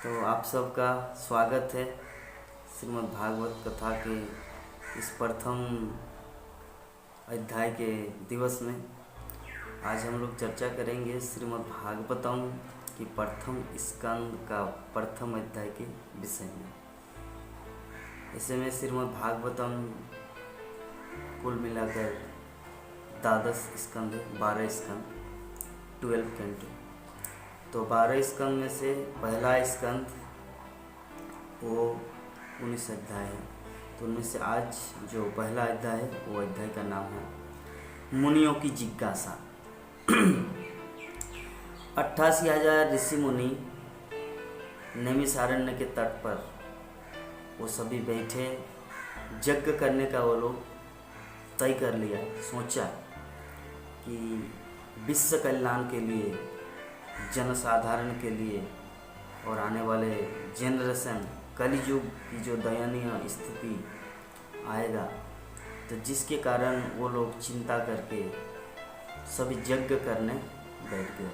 तो आप सबका स्वागत है श्रीमद् भागवत कथा के इस प्रथम अध्याय के दिवस में। आज हम लोग चर्चा करेंगे श्रीमद् भागवतम की प्रथम स्कंद का प्रथम अध्याय के विषय में। ऐसे में श्रीमद् भागवतम कुल मिलाकर 12 स्कंद है, 12 स्कंद, 12 कैंटो। तो 12 स्कंद में से पहला स्कंद वो 19 अध्याय है। तो उनमें से आज जो पहला अध्याय है वो अध्याय का नाम है मुनियों की जिज्ञासा। 88,000 ऋषि मुनि नैमिषारण्य के तट पर वो सभी बैठे, यज्ञ करने का वो लोग तय कर लिया, सोचा कि विश्व कल्याण के लिए, जनसाधारण के लिए और आने वाले जनरेशन कलियुग की जो दयनीय स्थिति आएगा, तो जिसके कारण वो लोग चिंता करके सभी यज्ञ करने बैठ गए।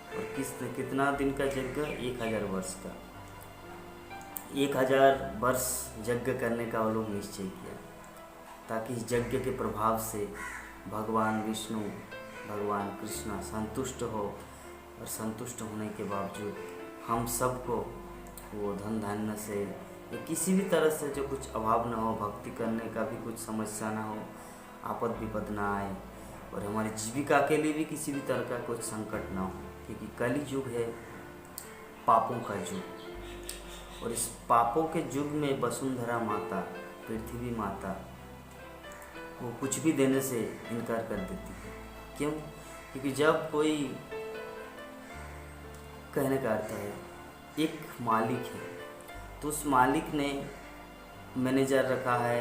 और कितना दिन का यज्ञ? 1000 वर्ष का। 1000 वर्ष यज्ञ करने का वो लोग निश्चय किया, ताकि इस यज्ञ के प्रभाव से भगवान विष्णु, भगवान कृष्ण संतुष्ट हो, और संतुष्ट होने के बावजूद हम सबको वो धन धान्य से या किसी भी तरह से जो कुछ अभाव ना हो, भक्ति करने का भी कुछ समस्या ना हो, आपद विपद ना आए, और हमारी जीविका के लिए भी किसी भी तरह का कुछ संकट ना हो, क्योंकि कलि युग है, पापों का युग। और इस पापों के युग में वसुंधरा माता, पृथ्वी माता, वो कुछ भी देने से इनकार कर देती है। क्यों? क्योंकि जब कोई, कहने का अर्थ है, एक मालिक है, तो उस मालिक ने मैनेजर रखा है,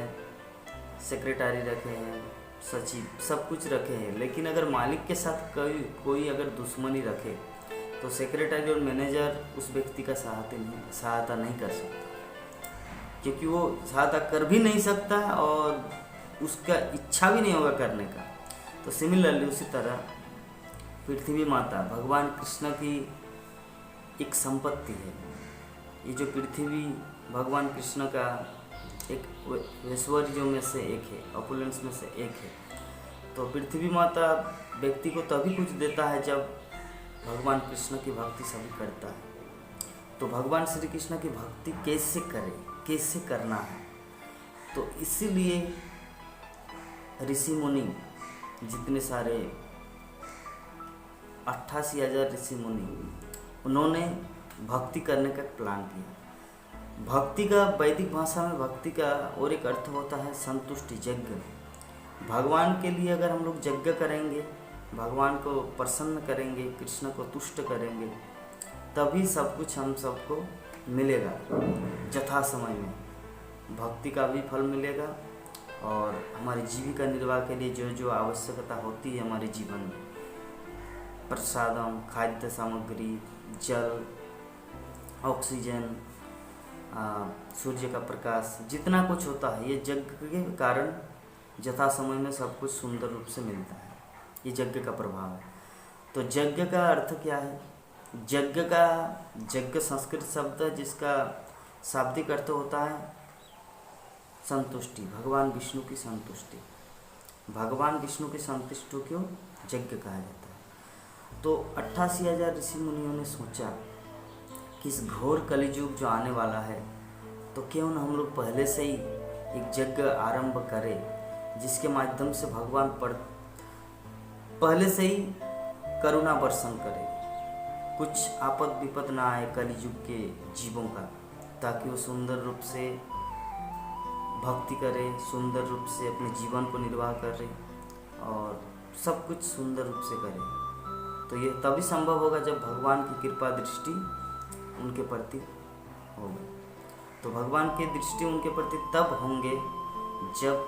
सेक्रेटरी रखे हैं, सचिव, सब कुछ रखे हैं, लेकिन अगर मालिक के साथ कोई अगर दुश्मनी रखे तो सेक्रेटरी और मैनेजर उस व्यक्ति का सहायता नहीं कर सकता, क्योंकि वो सहायता कर भी नहीं सकता और उसका इच्छा भी नहीं होगा करने का। तो सिमिलरली उसी तरह पृथ्वी माता भगवान कृष्ण की एक संपत्ति है। ये जो पृथ्वी भगवान कृष्ण का एक ऐश्वर्यों में से एक है, ऑपुलेंस में से एक है। तो पृथ्वी माता व्यक्ति को तभी कुछ देता है जब भगवान कृष्ण की भक्ति सभी करता है। तो भगवान श्री कृष्ण की भक्ति कैसे करें, कैसे करना है, तो इसीलिए ऋषि मुनि जितने सारे 88,000 ऋषि मुनि, उन्होंने भक्ति करने का प्लान किया। भक्ति का वैदिक भाषा में भक्ति का और एक अर्थ होता है संतुष्टि, यज्ञ। भगवान के लिए अगर हम लोग यज्ञ करेंगे, भगवान को प्रसन्न करेंगे, कृष्ण को तुष्ट करेंगे, तभी सब कुछ हम सबको मिलेगा यथा समय में। भक्ति का भी फल मिलेगा और हमारी जीविका निर्वाह के लिए जो जो आवश्यकता होती है हमारे जीवन में, प्रसादम, खाद्य सामग्री, जल, ऑक्सीजन, सूर्य का प्रकाश, जितना कुछ होता है, ये यज्ञ के कारण यथा समय में सब कुछ सुंदर रूप से मिलता है। ये यज्ञ का प्रभाव है। तो यज्ञ का अर्थ क्या है? यज्ञ संस्कृत शब्द है जिसका शाब्दिक अर्थ होता है संतुष्टि, भगवान विष्णु की संतुष्टि। भगवान विष्णु की संतुष्टि को यज्ञ कहा जाता है। तो 88,000 ऋषि मुनियों ने सोचा कि इस घोर कलियुग जो आने वाला है, तो क्यों न हम लोग पहले से ही एक यज्ञ आरंभ करें, जिसके माध्यम से भगवान पर पहले से ही करुणा वर्षण करे, कुछ आपद विपद ना आए कलियुग के जीवों का, ताकि वो सुंदर रूप से भक्ति करे, सुंदर रूप से अपने जीवन को निर्वाह करे और सब कुछ सुंदर रूप से करे। तो ये तभी संभव होगा जब भगवान की कृपा दृष्टि उनके प्रति होगी। तो भगवान की दृष्टि उनके प्रति तब होंगे जब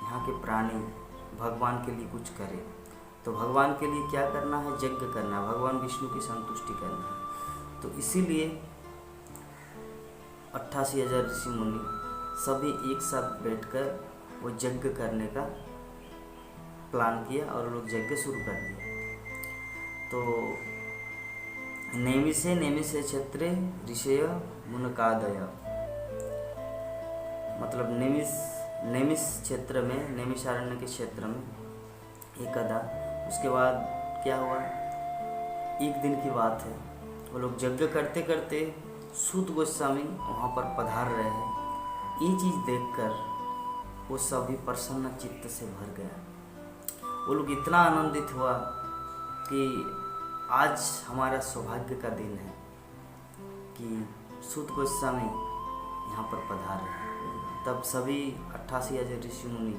यहाँ के प्राणी भगवान के लिए कुछ करें। तो भगवान के लिए क्या करना है? यज्ञ करना है, भगवान विष्णु की संतुष्टि करना है। तो इसीलिए 88,000 ऋषि मुनि सभी एक साथ बैठकर वो यज्ञ करने का प्लान किया और लोग यज्ञ शुरू कर दिया। तो नेमिषे नेमिषे क्षेत्रे ऋषय मुनकादय, मतलब नेमिष क्षेत्र में, नैमिषारण्य के क्षेत्र में एकदा, उसके बाद क्या हुआ, एक दिन की बात है, वो लोग यज्ञ करते करते सूत गोस्वामी वहाँ पर पधार रहे हैं। ये चीज़ देखकर वो सभी प्रसन्न चित्त से भर गया। वो लोग इतना आनंदित हुआ कि आज हमारा सौभाग्य का दिन है कि सूत गोस्वामी यहाँ पर पधार रहे। तब सभी 88,000 ऋषि मुनि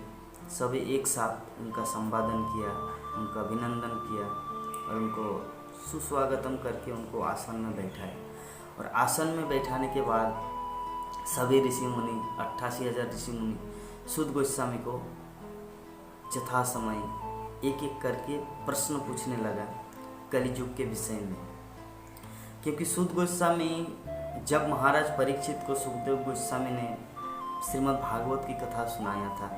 सभी एक साथ उनका संवादन किया, उनका अभिनंदन किया और उनको सुस्वागतम करके उनको आसन में बैठाया। और आसन में बैठाने के बाद सभी ऋषि मुनि, 88,000 ऋषि मुनि सूत गोस्वामी को यथा समय एक एक करके प्रश्न पूछने लगा कलियुग के विषय में। क्योंकि सूत गोस्वामी, जब महाराज परीक्षित को सुखदेव गोस्वामी ने श्रीमद् भागवत की कथा सुनाया था,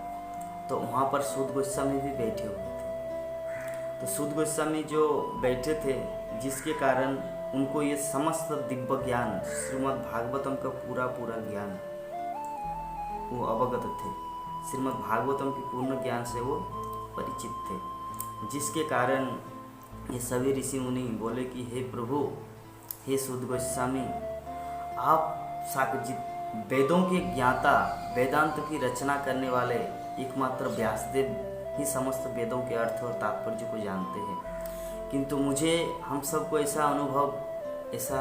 तो वहाँ पर सूत गोस्वामी भी बैठे हुए थे। तो सूत गोस्वामी जो बैठे थे, जिसके कारण उनको ये समस्त दिव्य ज्ञान, श्रीमद् भागवतम का पूरा ज्ञान वो अवगत थे। श्रीमद् भागवतम की पूर्ण ज्ञान से वो परिचित थे, जिसके कारण ये सभी ऋषि मुनि बोले कि हे प्रभु, हे सूत गोस्वामी, आप वेदों के ज्ञाता, वेदांत की रचना करने वाले एकमात्र व्यासदेव ही समस्त वेदों के अर्थ और तात्पर्य को जानते हैं। किंतु मुझे, हम सबको ऐसा अनुभव, ऐसा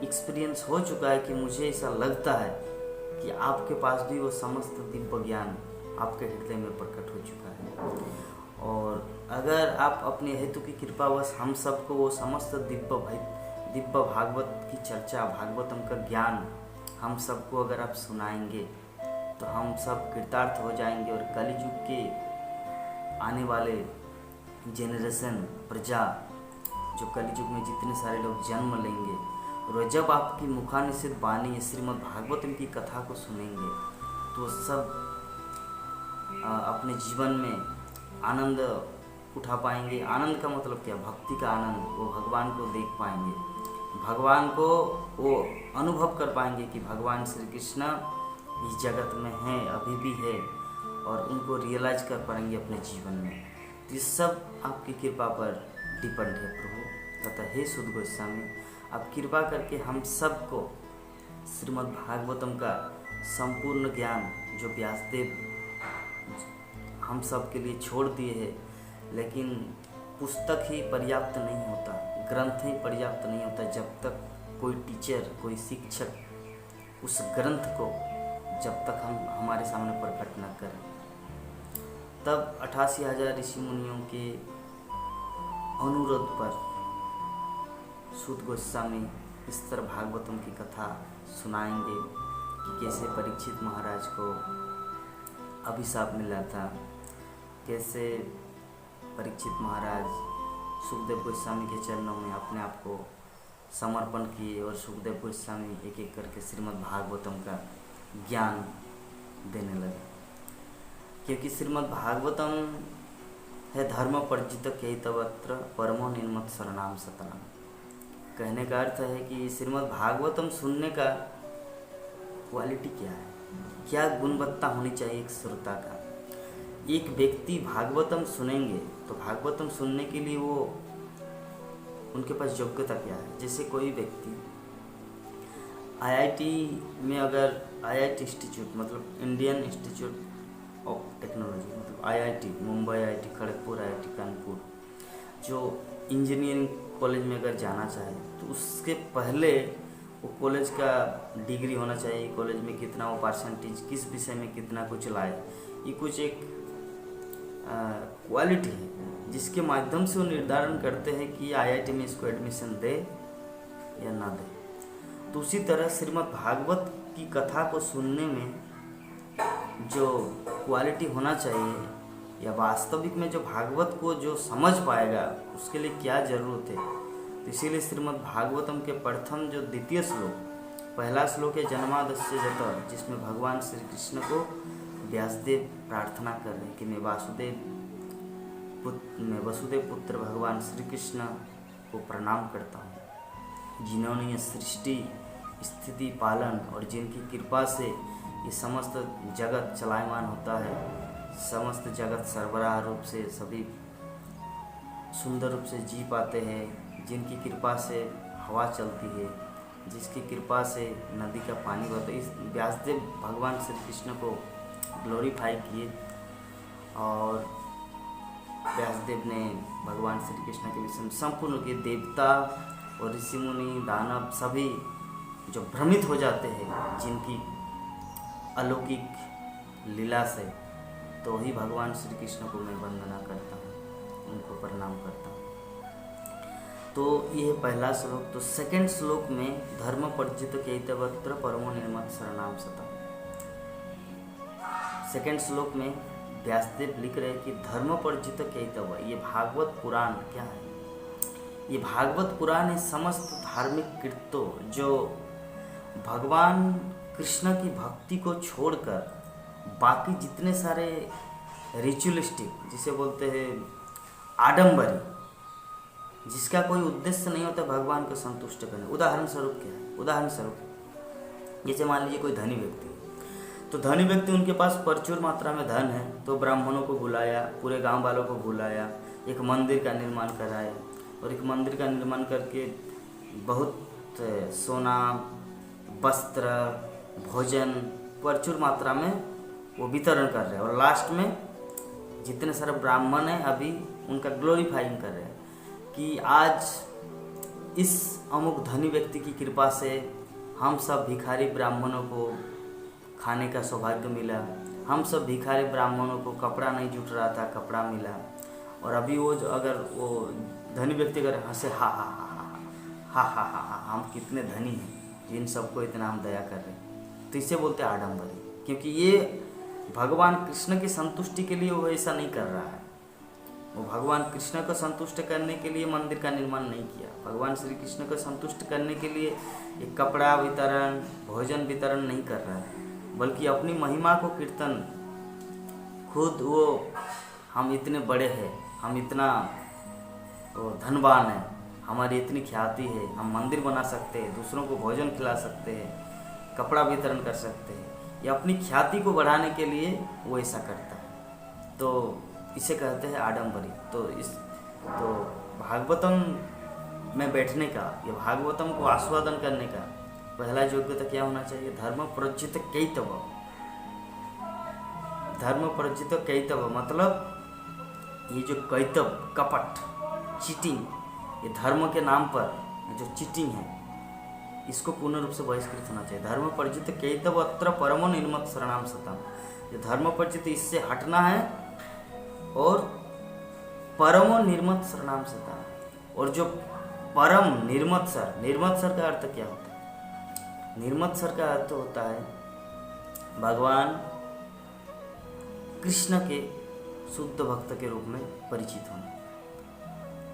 एक्सपीरियंस हो चुका है कि मुझे ऐसा लगता है कि आपके पास भी वो समस्त दिव्य ज्ञान आपके हृदय में प्रकट हो चुका है। और अगर आप अपने हेतु की कृपावश हम सबको वो समस्त दिव्य भागवत की चर्चा, भागवतम का ज्ञान हम सबको अगर आप सुनाएंगे, तो हम सब कृतार्थ हो जाएंगे। और कलियुग के आने वाले जेनरेशन, प्रजा, जो कलियुग में जितने सारे लोग जन्म लेंगे, और जब आपकी मुखानिषित वाणी श्रीमद् भागवतम की कथा को सुनेंगे, तो सब अपने जीवन में आनंद उठा पाएंगे। आनंद का मतलब क्या? भक्ति का आनंद। वो भगवान को देख पाएंगे, भगवान को वो अनुभव कर पाएंगे कि भगवान श्री कृष्ण इस जगत में हैं, अभी भी है, और उनको रियलाइज कर पाएंगे अपने जीवन में। तो ये सब आपकी कृपा पर डिपेंड है प्रभु। तथा हे सूत गोस्वामी, आप कृपा करके हम सबको श्रीमद् भागवतम का संपूर्ण ज्ञान जो व्यासदेव हम सब के लिए छोड़ दिए हैं, लेकिन पुस्तक ही पर्याप्त नहीं होता, ग्रंथ ही पर्याप्त नहीं होता जब तक कोई टीचर, कोई शिक्षक उस ग्रंथ को जब तक हम हमारे सामने प्रकट न करें। तब 88,000 ऋषि मुनियों के अनुरोध पर सूत गोस्वामी इस तरह भागवतम की कथा सुनाएंगे कि कैसे परीक्षित महाराज को अभिशाप मिला था, कैसे परीक्षित महाराज सुखदेव गोस्वामी के चरणों में अपने आप को समर्पण किए, और सुखदेव गोस्वामी एक एक करके श्रीमद् भागवतम का ज्ञान देने लगे। क्योंकि श्रीमद् भागवतम है धर्म पर्जित केतवत्र परमो निर्मत शरणाम सतनाम। कहने का अर्थ है कि श्रीमद् भागवतम सुनने का क्वालिटी क्या है, क्या गुणवत्ता होनी चाहिए एक श्रोता का। एक व्यक्ति भागवतम सुनेंगे तो भागवतम सुनने के लिए वो उनके पास योग्यता क्या है। जैसे कोई व्यक्ति IIT में, अगर IIT इंस्टीट्यूट मतलब इंडियन इंस्टीट्यूट ऑफ टेक्नोलॉजी मतलब IIT Mumbai, IIT Kharagpur, IIT Kanpur, जो इंजीनियरिंग कॉलेज में अगर जाना चाहे, तो उसके पहले वो कॉलेज का डिग्री होना चाहिए, कॉलेज में कितना वो परसेंटेज, किस विषय में कितना कुछ लाए। ये कुछ एक क्वालिटी है जिसके माध्यम से वो निर्धारण करते हैं कि IIT में इसको एडमिशन दे या ना दे। तो उसी तरह श्रीमद् भागवत की कथा को सुनने में जो क्वालिटी होना चाहिए, या वास्तविक में जो भागवत को जो समझ पाएगा, उसके लिए क्या ज़रूरत है। तो इसीलिए श्रीमद् भागवतम के प्रथम जो द्वितीय श्लोक, पहला श्लोक है जन्मादस्य जत, जिसमें भगवान श्री कृष्ण को व्यासदेव प्रार्थना कर रहे हैं कि मैं वसुदेव पुत्र भगवान श्री कृष्ण को प्रणाम करता हूँ, जिन्होंने ये सृष्टि स्थिति पालन और जिनकी कृपा से ये समस्त जगत चलायमान होता है, समस्त जगत सरबराह रूप से सभी सुंदर रूप से जी पाते हैं, जिनकी कृपा से हवा चलती है, जिसकी कृपा से नदी का पानी बहता है। इस व्यासदेव भगवान श्री कृष्ण को ग्लोरीफाई किए और व्यासदेव ने भगवान श्री कृष्ण के विषय में संपूर्ण के देवता और ऋषि मुनि दानव सभी जो भ्रमित हो जाते हैं जिनकी अलौकिक लीला से, तो ही भगवान श्री कृष्ण को मैं वंदना करता हूँ, उनको प्रणाम करता हूँ। तो ये पहला श्लोक। तो सेकंड श्लोक में धर्म पर्जित केतवत्र परमो निर्मत शरणाम सतम। सेकंड श्लोक में व्यासदेव लिख रहे हैं कि धर्म पर्जित केतव, ये भागवत पुराण क्या है? ये भागवत पुराण है समस्त धार्मिक कृत्यों जो भगवान कृष्ण की भक्ति को छोड़कर बाकी जितने सारे रिचुअलिस्टिक, जिसे बोलते हैं आडंबरी, जिसका कोई उद्देश्य नहीं होता भगवान को संतुष्ट करने। उदाहरण स्वरूप क्या है? उदाहरण स्वरूप जैसे मान लीजिए कोई धनी व्यक्ति है, तो धनी व्यक्ति उनके पास प्रचुर मात्रा में धन है, तो ब्राह्मणों को बुलाया, पूरे गांव वालों को बुलाया, एक मंदिर का निर्माण कराया और एक मंदिर का निर्माण करके बहुत सोना, वस्त्र, भोजन प्रचुर मात्रा में वो वितरण कर रहे हैं और लास्ट में जितने सारे ब्राह्मण हैं अभी उनका ग्लोरीफाइंग कर रहे हैं कि आज इस अमुक धनी व्यक्ति की कृपा से हम सब भिखारी ब्राह्मणों को खाने का सौभाग्य मिला, हम सब भिखारी ब्राह्मणों को कपड़ा नहीं जुट रहा था, कपड़ा मिला। और अभी वो अगर वो धनी व्यक्ति अगर हंसे हा हा हा हा हा हा हा, हम कितने धनी हैं, इन सबको इतना हम दया कर रहे हैं, तो इसे बोलते हैं आडंबरी। क्योंकि ये भगवान कृष्ण की संतुष्टि के लिए वो ऐसा नहीं कर रहा है, वो भगवान कृष्ण को संतुष्ट करने के लिए मंदिर का निर्माण नहीं किया, भगवान श्री कृष्ण को संतुष्ट करने के लिए एक कपड़ा वितरण, भोजन वितरण नहीं कर रहा है, बल्कि अपनी महिमा को कीर्तन, खुद वो हम इतने बड़े हैं, हम इतना धनवान हैं, हमारी इतनी ख्याति है, हम मंदिर बना सकते हैं, दूसरों को भोजन खिला सकते हैं, कपड़ा वितरण कर सकते हैं, या अपनी ख्याति को बढ़ाने के लिए वो ऐसा करता है, तो इसे कहते हैं आडंबरी। तो भागवतम में बैठने का, ये भागवतम को आस्वादन करने का पहला योग्यता क्या होना चाहिए? धर्म प्रज्जित कैतव। धर्म प्रज्जित कैतव मतलब ये जो कैतव, कपट, चीटिंग, ये धर्म के नाम पर जो चीटिंग है, इसको पूर्ण रूप से बहिष्कृत होना चाहिए। धर्म पर्जित केतव अत्र परमो निर्मत शरणाम सतम। ये धर्म पर्जित, इससे हटना है और परमो निर्मत शरणाम सतम। और जो परम निर्मत सर का अर्थ क्या होता है? निर्मत सर का अर्थ होता है भगवान कृष्ण के शुद्ध भक्त के रूप में परिचित होना।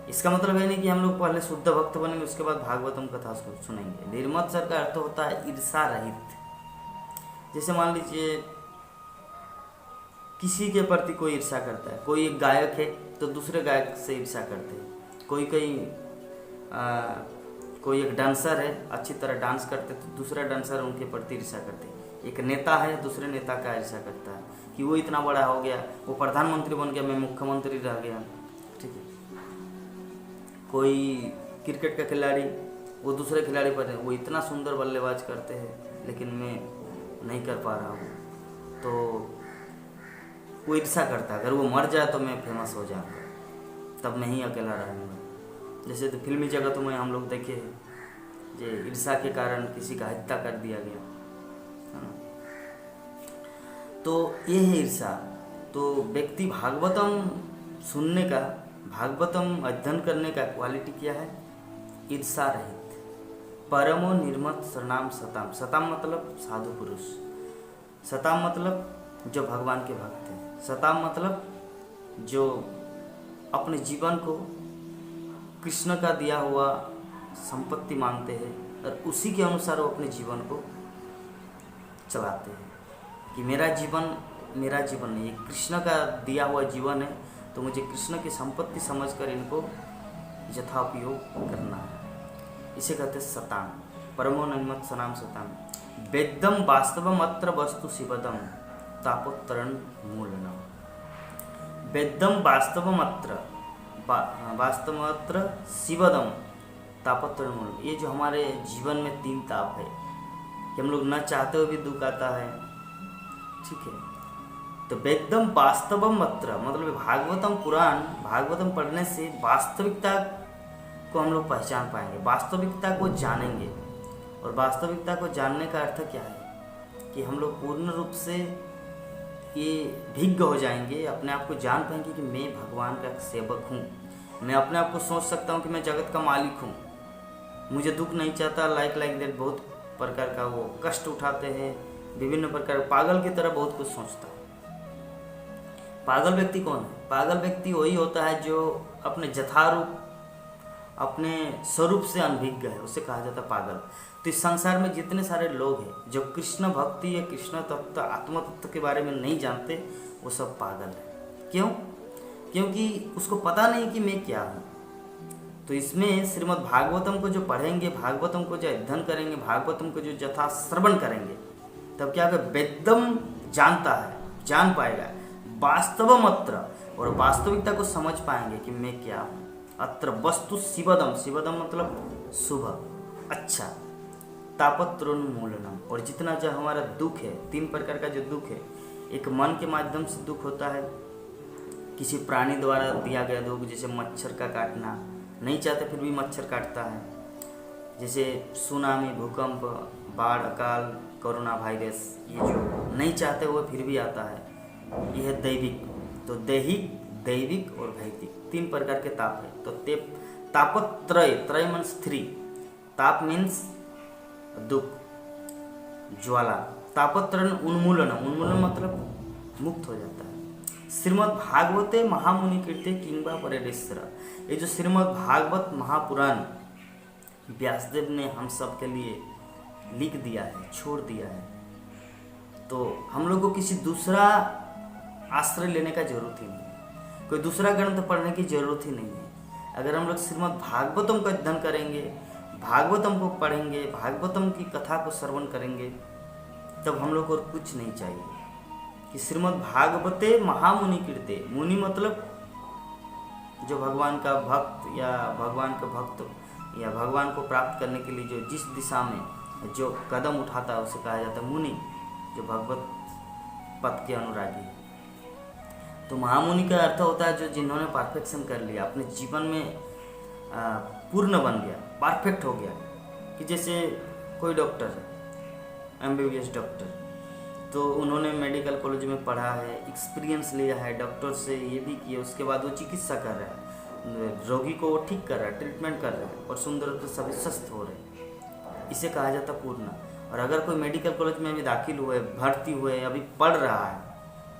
इसका मतलब है नहीं कि हम लोग पहले शुद्ध भक्त बनेंगे उसके बाद भागवतम कथा सुनेंगे। निर्मत सर का अर्थ होता है ईर्षा रहित। जैसे मान लीजिए किसी के प्रति कोई ईर्षा करता है, कोई एक गायक है तो दूसरे गायक से ईर्षा करते हैं, कोई एक डांसर है अच्छी तरह डांस करते तो दूसरा डांसर उनके प्रति ईर्षा करते हैं, एक नेता है दूसरे नेता का ईर्षा करता है कि वो इतना बड़ा हो गया, वो प्रधानमंत्री बन गया, मैं मुख्यमंत्री रह गया, ठीक है। कोई क्रिकेट का खिलाड़ी वो दूसरे खिलाड़ी पर वो इतना सुंदर बल्लेबाज करते हैं लेकिन मैं नहीं कर पा रहा हूँ, तो वो ईर्षा करता है अगर वो मर जाए तो मैं फेमस हो जाऊँगा, तब मैं ही अकेला रहूँगा। जैसे तो फिल्मी जगतों में हम लोग देखे हैं जो ईर्षा के कारण किसी का हत्या कर दिया गया, है ना। तो ये है ईर्षा। तो व्यक्ति भागवतम सुनने का, भागवतम अध्ययन करने का क्वालिटी क्या है? ईर्षा रहित, परमो निर्मत शरणाम सताम। सताम मतलब साधु पुरुष, सताम मतलब जो भगवान के भक्त हैं, सताम मतलब जो अपने जीवन को कृष्ण का दिया हुआ संपत्ति मानते हैं और उसी के अनुसार वो अपने जीवन को चलाते हैं कि मेरा जीवन नहीं, ये कृष्ण का दिया हुआ जीवन है, तो मुझे कृष्ण की संपत्ति समझकर इनको यथा उपयोग करना है। इसे कहते हैं सताम, परमो नन्मत सनाम सताम। वेदम वास्तवम अत्र वस्तु शिवदम तापोत्तरण मूलनम। वेदम वास्तवम अत्र शिवदम तापोत्तरण मूलनम। ये जो हमारे जीवन में 3 ताप है कि हम लोग न चाहते हुए भी दुख आता है, ठीक है। तो वेदम वास्तवम अत्र मतलब भागवतम पुराण, भागवतम पढ़ने से वास्तविकता को हम लोग पहचान पाएंगे, वास्तविकता को जानेंगे। और वास्तविकता को जानने का अर्थ क्या है कि हम लोग पूर्ण रूप से ये भिज्ञ हो जाएंगे, अपने आप को जान पाएंगे कि मैं भगवान का सेवक हूँ। मैं अपने आप को सोच सकता हूँ कि मैं जगत का मालिक हूँ, मुझे दुख नहीं चाहता। लाइक दैट बहुत प्रकार का वो कष्ट उठाते हैं, विभिन्न प्रकार, पागल की तरह बहुत कुछ सोचता है। पागल व्यक्ति कौन है? पागल व्यक्ति वही होता है जो अपने यथारूप, अपने स्वरूप से अनभिज्ञ है, उसे कहा जाता है पागल। तो इस संसार में जितने सारे लोग हैं जो कृष्ण भक्ति या कृष्ण तत्व, आत्म तत्व के बारे में नहीं जानते, वो सब पागल है। क्यों? क्योंकि उसको पता नहीं कि मैं क्या हूँ। तो इसमें श्रीमद् भागवतम को जो पढ़ेंगे, भागवतम को जो अध्ययन करेंगे, भागवतम को जो यथा श्रवण करेंगे, तब क्या होगा? वेदम जानता है, जान पाएगा, वास्तवम अत्र, और वास्तविकता को समझ पाएंगे कि मैं क्या हूँ। अत्र वस्तु शिवदम, शिवदम मतलब शुभ, अच्छा। तापत्रोन्मूलनम, और जितना जो हमारा दुख है, 3 प्रकार का जो दुख है, एक मन के माध्यम से दुख होता है, किसी प्राणी द्वारा दिया गया दुख, जैसे मच्छर का काटना, नहीं चाहते फिर भी मच्छर काटता है। जैसे सुनामी, भूकंप, बाढ़, अकाल, कोरोना वायरस, ये जो नहीं चाहते हुए फिर भी आता है, यह है दैविक। तो दैहिक, दैविक और भौतिक 3 प्रकार के ताप है। तो तापत्रय, त्रय मीन्स 3, ताप मीन्स दुख, ज्वाला, तापत्रय उन्मूलन, उन्मूलन मतलब मुक्त हो जाता है। श्रीमद् भागवते महामुनि कीर्ते किंबा परेश्वर, ये जो श्रीमद् भागवत महापुराण व्यासदेव ने हम सब के लिए लिख दिया है, छोड़ दिया है, तो हम लोग को किसी दूसरा आश्रय लेने का जरूरत ही नहीं है, कोई दूसरा ग्रंथ पढ़ने की जरूरत ही नहीं है। अगर हम लोग श्रीमद् भागवतम का अध्ययन करेंगे, भागवतम को पढ़ेंगे, भागवतम की कथा को श्रवण करेंगे, तब हम लोग को और कुछ नहीं चाहिए। कि श्रीमद् भागवते महामुनि कीर्ते, मुनि मतलब जो भगवान का भक्त या भगवान का भक्त या भगवान को प्राप्त करने के लिए जो जिस दिशा में जो कदम उठाता है उसे कहा जाता है मुनि, जो भगवत पद के अनुरागी। तो महामुनि का अर्थ होता है जो जिन्होंने परफेक्शन कर लिया, अपने जीवन में पूर्ण बन गया, परफेक्ट हो गया। कि जैसे कोई डॉक्टर है, MBBS डॉक्टर, तो उन्होंने मेडिकल कॉलेज में पढ़ा है, एक्सपीरियंस लिया है, डॉक्टर से ये भी किया, उसके बाद वो चिकित्सा कर रहा है, रोगी को वो ठीक कर रहा है, ट्रीटमेंट कर रहा है, और सुंदर रूप से सभी स्वस्थ हो रहे हैं, इसे कहा जाता पूर्ण। और अगर कोई मेडिकल कॉलेज में अभी दाखिल हुए, भर्ती हुए, अभी पढ़ रहा है,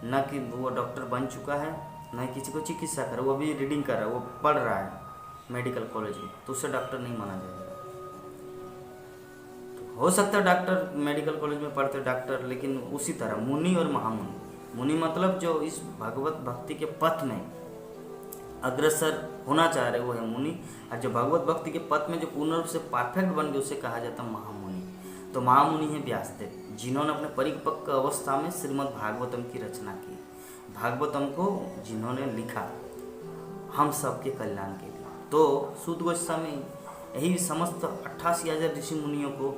न कि वो डॉक्टर बन चुका है, न किसी को चिकित्सा कर, वो अभी रीडिंग कर रहा है, वो पढ़ रहा है मेडिकल कॉलेज में, तो उसे डॉक्टर नहीं माना जाएगा। तो हो सकता है डॉक्टर मेडिकल कॉलेज में पढ़ते डॉक्टर, लेकिन उसी तरह मुनि और महामुनि, मुनि मतलब जो इस भगवत भक्ति के पथ में अग्रसर होना चाह रहे वो है मुनि, और जो भगवत भक्ति के पथ में जो पूर्ण रूप से परफेक्ट बन गए उसे कहा जाता है महामुनि। तो महामुनि है व्यासदेव, जिन्होंने अपने परिपक्व अवस्था में श्रीमद् भागवतम की रचना की, भागवतम को जिन्होंने लिखा हम सबके कल्याण के लिए। तो सूत गोस्वामी यही समस्त 88,000 ऋषि मुनियों को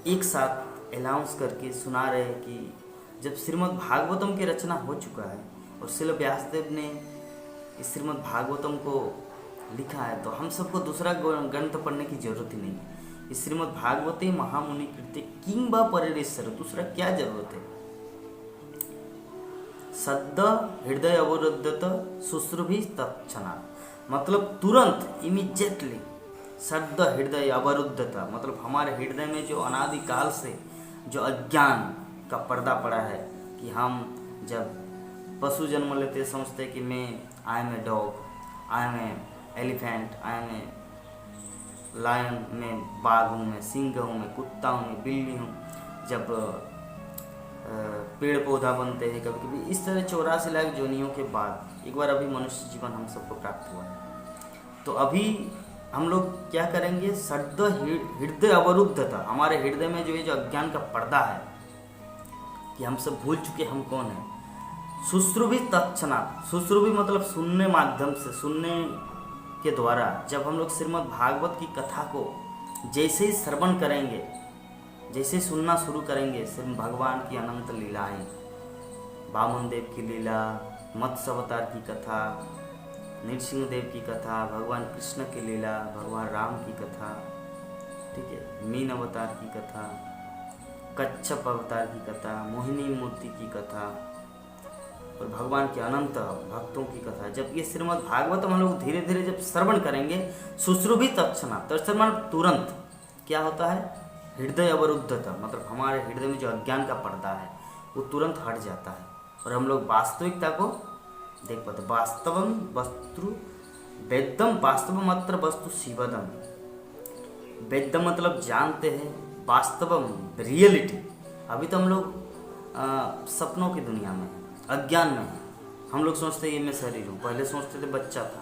एक साथ अनाउंस करके सुना रहे हैं कि जब श्रीमद् भागवतम की रचना हो चुका है और श्रील व्यासदेव ने इस श्रीमद् भागवतम को लिखा है, तो हम सबको दूसरा ग्रंथ पढ़ने की जरूरत ही नहीं है। इस श्रीमद् भागवते महामुनि कृते किंबा परेश्वर, दूसरा क्या जरूरत है। सद्द हृदय अवरुद्धत शुश्रुभि तत्क्षणा, मतलब तुरंत, इमीडिएटली। सद्द हृदय अवरुद्धता मतलब हमारे हृदय में जो अनादिकाल से जो अज्ञान का पर्दा पड़ा है, कि हम जब पशु जन्म लेते समझते कि मैं I am a dog, I am a elephant, I am a lion, मैं बाघ हूँ, मैं सिंह हूँ, मैं कुत्ता हूँ, मैं बिल्ली हूँ। जब पेड़ पौधा बनते हैं कभी कभी, इस तरह 84 लाख जोनियों के बाद एक बार अभी मनुष्य जीवन हम सबको प्राप्त हुआ है। तो अभी हम लोग क्या करेंगे, सद्द हृदय अवरुद्धता, हमारे हृदय में जो ये जो अज्ञान का पर्दा है कि हम सब भूल चुके हम कौन है। शुश्रुभि तत्क्षणात्, शुश्रुभि मतलब सुनने माध्यम से, सुनने के द्वारा जब हम लोग श्रीमद् भागवत की कथा को जैसे ही श्रवण करेंगे, जैसे सुनना शुरू करेंगे, श्री भगवान की अनंत लीलाएं, वामन देव की लीला, मत्स्य अवतार की कथा, नृसिंह देव की कथा, भगवान कृष्ण की लीला, भगवान राम की कथा, ठीक है, मीन अवतार की कथा, कच्छप अवतार की कथा, मोहिनी मूर्ति की कथा और भगवान के अनंत भक्तों की कथा, जब ये श्रीमद् भागवत हम लोग धीरे धीरे जब श्रवण करेंगे, शुश्रुभि तत्क्षणात्, तत्क्षणात् तुरंत क्या होता है, हृदय अवरुद्धता मतलब हमारे हृदय में जो अज्ञान का पर्दा है वो तुरंत हट जाता है और हम लोग वास्तविकता को देख पाते। वास्तवम वस्तु वेद्यम, वास्तवम अत्र वस्तु शिवदम, वेद्यम मतलब जानते हैं, वास्तवम रियलिटी। अभी तो हम लोग सपनों की दुनिया में है, अज्ञान में है। हम लोग सोचते हैं ये मैं शरीर हूँ, पहले सोचते थे बच्चा था,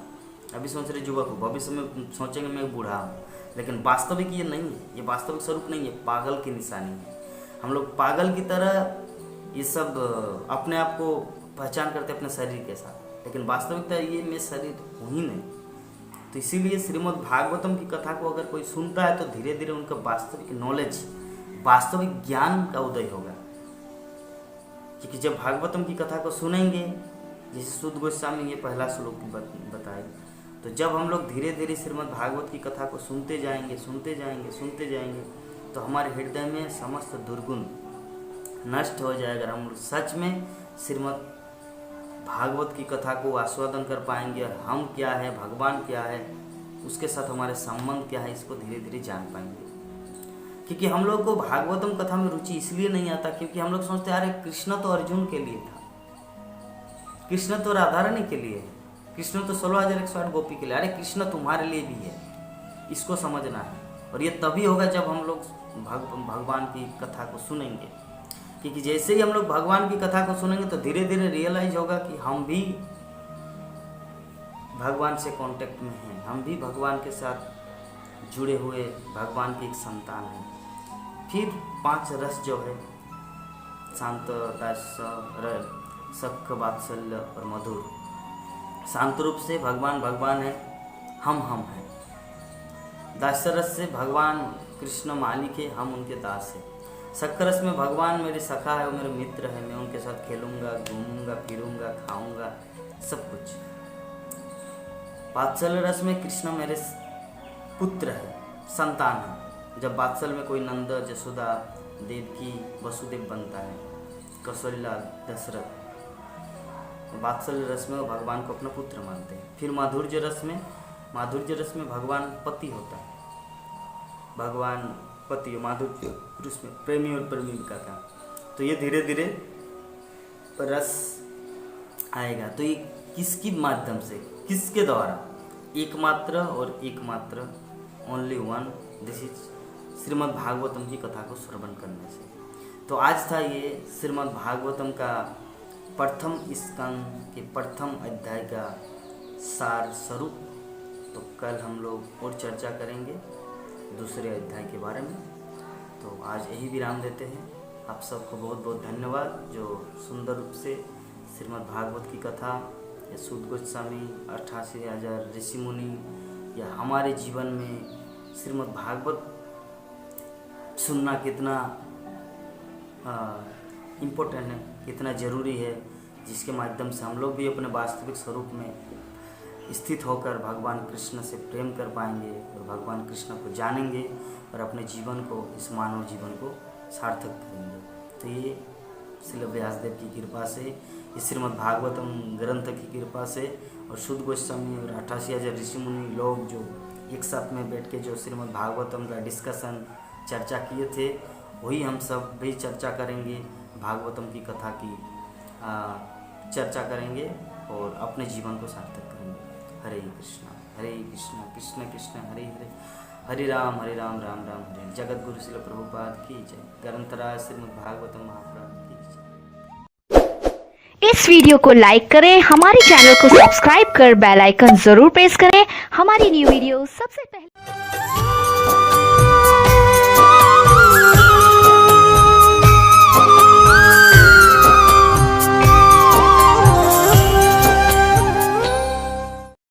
अभी सोच रहे युवक हूँ, भविष्य में सोचेंगे मैं बूढ़ा हूँ, लेकिन वास्तविक ये नहीं है, ये वास्तविक स्वरूप नहीं है, पागल की निशानी है। हम लोग पागल की तरह ये सब अपने आप को पहचान करते अपने शरीर के साथ, लेकिन वास्तविकता ये मैं शरीर हूँ ही नहीं। तो इसीलिए श्रीमद् भागवतम की कथा को अगर कोई सुनता है तो धीरे धीरे उनका वास्तविक नॉलेज, वास्तविक ज्ञान का उदय होगा। क्योंकि जब भागवतम की कथा को सुनेंगे, जैसे सुद गोस्वामी ये पहला श्लोक बताए, तो जब हम लोग धीरे धीरे श्रीमद् भागवत की कथा को सुनते जाएंगे, तो हमारे हृदय में समस्त दुर्गुण नष्ट हो जाएगा। हम सच में श्रीमद् भागवत की कथा को आस्वादन कर पाएंगे और हम क्या है, भगवान क्या है, उसके साथ हमारे संबंध क्या है, इसको धीरे धीरे जान पाएंगे। क्योंकि हम लोग को भागवतम कथा में रुचि इसलिए नहीं आता क्योंकि हम लोग सोचते अरे कृष्ण तो अर्जुन के लिए था, कृष्ण तो राधा रानी के लिए है, कृष्ण तो 16,108 गोपी के लिए, अरे कृष्ण तुम्हारे लिए भी है, इसको समझना है। और ये तभी होगा जब हम लोग भगवान की कथा को सुनेंगे। क्योंकि जैसे ही हम लोग भगवान की कथा को सुनेंगे तो धीरे धीरे रियलाइज होगा कि हम भी भगवान से कांटेक्ट में हैं, हम भी भगवान के साथ जुड़े हुए भगवान की एक संतान हैं। फिर 5 रस जो है, शांत, दास, सख्य, वात्सल्य और मधुर, शांत रूप से भगवान है, हम हैं। दास्य रस से भगवान कृष्ण मालिक है, हम उनके दास हैं। सख्य रस में भगवान मेरे सखा है, वो मेरे मित्र है, मैं उनके साथ खेलूंगा, घूमूंगा, फिरूंगा, खाऊंगा, सब कुछ। वात्सल्य रस में कृष्ण मेरे पुत्र है, संतान है। जब वात्सल्य में कोई नंद, जसोदा, देवकी, वसुदेव बनता है, कौशल्या, दशरथ, वात्सल्य रस में भगवान को अपना पुत्र मानते हैं। फिर माधुर्य रस में भगवान पति होता है, भगवान पति, माधुर्य रस में प्रेमी और प्रेमिका का। तो ये धीरे धीरे रस आएगा। तो ये किसकी माध्यम से, किसके द्वारा, एकमात्र only one, this is Shrimad Bhagavatam की कथा को श्रवण करने से। तो आज था ये श्रीमद् भागवतम का प्रथम स्कंद के प्रथम अध्याय का सार स्वरूप। तो कल हम लोग और चर्चा करेंगे दूसरे अध्याय के बारे में। तो आज यही विराम देते हैं। आप सबको बहुत बहुत धन्यवाद जो सुंदर रूप से श्रीमद् भागवत की कथा या सूत गोस्वामी, 88,000 ऋषि मुनि या हमारे जीवन में श्रीमद् भागवत सुनना कितना इम्पोर्टेंट है, कितना ज़रूरी है, जिसके माध्यम से हम लोग भी अपने वास्तविक स्वरूप में स्थित होकर भगवान कृष्ण से प्रेम कर पाएंगे और भगवान कृष्ण को जानेंगे और अपने जीवन को, इस मानव जीवन को सार्थक करेंगे। तो ये श्रील व्यासदेव की कृपा से, इस श्रीमद् भागवतम ग्रंथ की कृपा से और शुद्ध गोस्वामी और 88,000 ऋषि मुनि लोग जो एक साथ में बैठ के जो श्रीमद् भागवतम का डिस्कशन चर्चा किए थे, वही हम सब भी चर्चा करेंगे, भागवतम की कथा की चर्चा करेंगे और अपने जीवन को सार्थक करेंगे। हरे कृष्णा कृष्ण कृष्ण हरे हरे, हरे राम राम राम हरे। जगत गुरु श्रील प्रभुपाद की जय। ग्रंथराज श्रीमद् भागवतम महापुराण की जय। इस वीडियो को लाइक करें, हमारे चैनल को सब्सक्राइब कर बेल आइकन जरूर प्रेस करें हमारी न्यू वीडियो सबसे पहले।